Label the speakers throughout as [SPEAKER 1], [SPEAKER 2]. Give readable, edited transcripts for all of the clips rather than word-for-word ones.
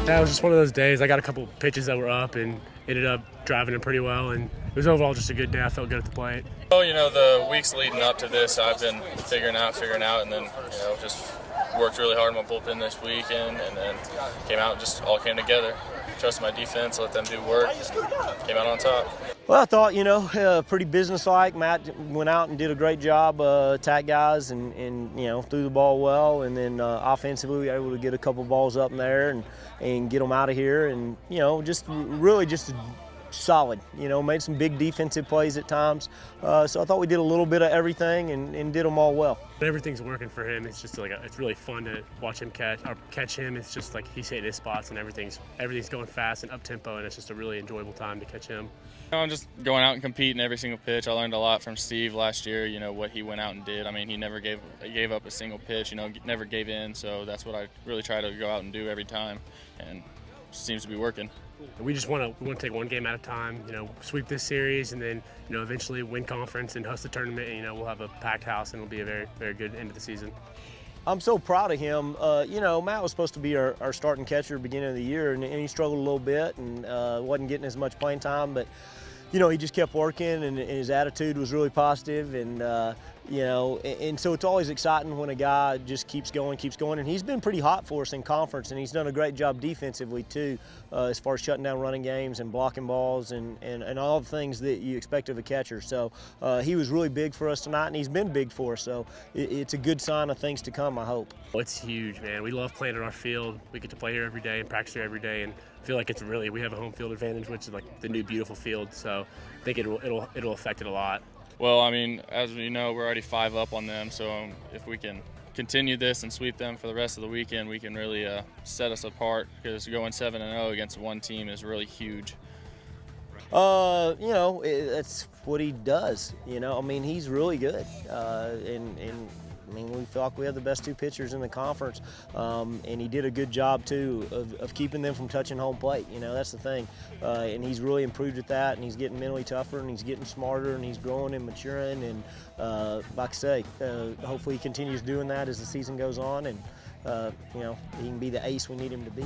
[SPEAKER 1] Yeah, it was just one of those days. I got a couple pitches that were up and ended up driving it pretty well, and it was overall just a good day. I felt good at the plate.
[SPEAKER 2] Well, the weeks leading up to this, I've been figuring out, and then, just worked really hard on my bullpen this weekend, and then came out and just all came together. Trusted my defense, let them do work, came out on top.
[SPEAKER 3] Well, I thought, pretty businesslike. Matt went out and did a great job, attack guys, and threw the ball well. And then offensively, we were able to get a couple balls up in there and get them out of here. And, just really just solid. Made some big defensive plays at times. So I thought we did a little bit of everything and did them all well.
[SPEAKER 1] Everything's working for him. It's just it's really fun to watch him catch him. It's just like he's hitting his spots and everything's going fast and up tempo, and it's just a really enjoyable time to catch him.
[SPEAKER 2] I'm just going out and competing every single pitch. I learned a lot from Steve last year, what he went out and did. I mean, he never gave up a single pitch, never gave in. So that's what I really try to go out and do every time, and it seems to be working.
[SPEAKER 1] We just want to take one game at a time, sweep this series, and then, eventually win conference and host the tournament, and, we'll have a packed house, and it'll be a very, very good end of the season.
[SPEAKER 3] I'm so proud of him. Matt was supposed to be our starting catcher at the beginning of the year, and he struggled a little bit and wasn't getting as much playing time, but he just kept working, and his attitude was really positive, and and so it's always exciting when a guy just keeps going, and he's been pretty hot for us in conference, and he's done a great job defensively too, as far as shutting down running games and blocking balls and all the things that you expect of a catcher. So he was really big for us tonight, and he's been big for us, so it's a good sign of things to come, I hope.
[SPEAKER 1] Well, it's huge, man. We love playing at our field. We get to play here every day and practice here every day, and I feel like we have a home field advantage, which is like the new beautiful field, so I think it'll affect it a lot.
[SPEAKER 2] Well, I mean, as you know, we're already 5 up on them, so if we can continue this and sweep them for the rest of the weekend, we can really set us apart, because going 7-0 against one team is really huge.
[SPEAKER 3] That's what he does. I mean, he's really good, we feel like we have the best 2 pitchers in the conference, and he did a good job too of keeping them from touching home plate. That's the thing, and he's really improved at that, and he's getting mentally tougher, and he's getting smarter, and he's growing and maturing, and like I say, hopefully he continues doing that as the season goes on, and he can be the ace we need him to be.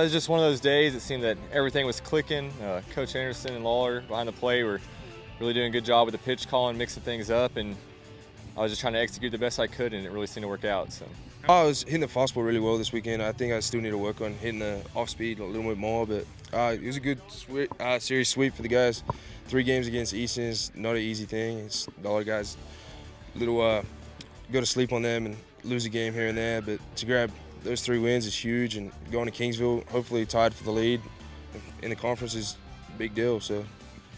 [SPEAKER 4] was just one of those days. It seemed that everything was clicking. Coach Anderson and Lawler behind the play were really doing a good job with the pitch calling, mixing things up, and I was just trying to execute the best I could, and it really seemed to work out. So
[SPEAKER 5] I was hitting the fastball really well this weekend. I think I still need to work on hitting the off speed a little bit more, but it was a good series sweep for the guys. 3 games against Easton is not an easy thing. It's a lot of guys go to sleep on them and lose a game here and there, but to grab those 3 wins is huge, and going to Kingsville, hopefully tied for the lead in the conference is a big deal. So.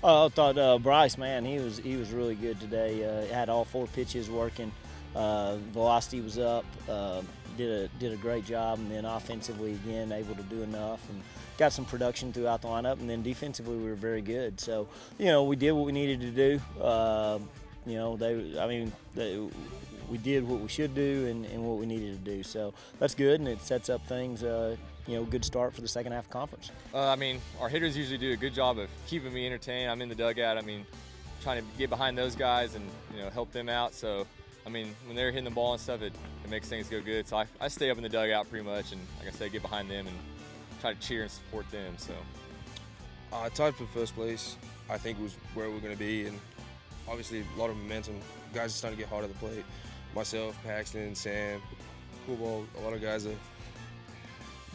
[SPEAKER 3] I thought Bryce, man, he was really good today. Had all 4 pitches working. Velocity was up. Did a great job, and then offensively again able to do enough and got some production throughout the lineup. And then defensively we were very good. So we did what we needed to do. We did what we should do and what we needed to do. So that's good, and it sets up things. Good start for the second half of conference.
[SPEAKER 4] Our hitters usually do a good job of keeping me entertained. I'm in the dugout. Trying to get behind those guys and help them out. So, when they're hitting the ball and stuff, it makes things go good. So I stay up in the dugout pretty much, and like I said, get behind them and try to cheer and support them. So,
[SPEAKER 5] tied for first place, I think was where we're going to be, and obviously a lot of momentum. Guys are starting to get hard at the plate. Myself, Paxton, Sam, Cool Ball, a lot of guys are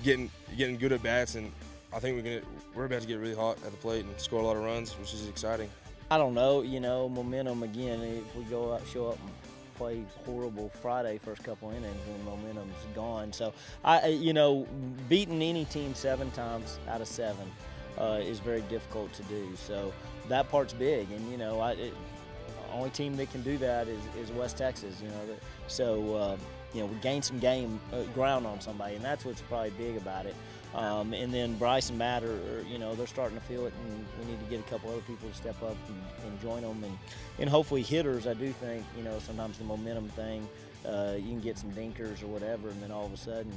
[SPEAKER 5] getting good at bats, and I think we're about to get really hot at the plate and score a lot of runs, which is exciting.
[SPEAKER 3] I don't know, momentum again. If we show up and play horrible Friday first couple innings, then momentum's gone. So beating any team 7 times out of 7 is very difficult to do. So that part's big, and only team that can do that is West Texas. We gained some ground on somebody, and that's what's probably big about it. And then Bryce and Matt they're starting to feel it, and we need to get a couple other people to step up and join them. And hopefully hitters, I do think, sometimes the momentum thing, you can get some dinkers or whatever, and then all of a sudden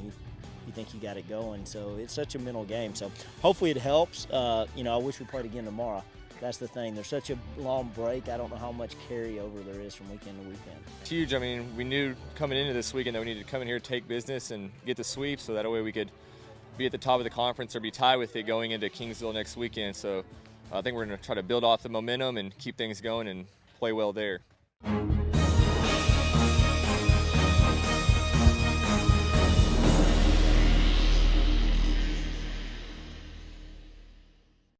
[SPEAKER 3] you think you got it going. So it's such a mental game. So hopefully it helps. I wish we played again tomorrow. That's the thing. There's such a long break. I don't know how much carryover there is from weekend to weekend.
[SPEAKER 4] It's huge. We knew coming into this weekend that we needed to come in here, take business, and get the sweep, so that way we could be at the top of the conference or be tied with it going into Kingsville next weekend. So I think we're going to try to build off the momentum and keep things going and play well there.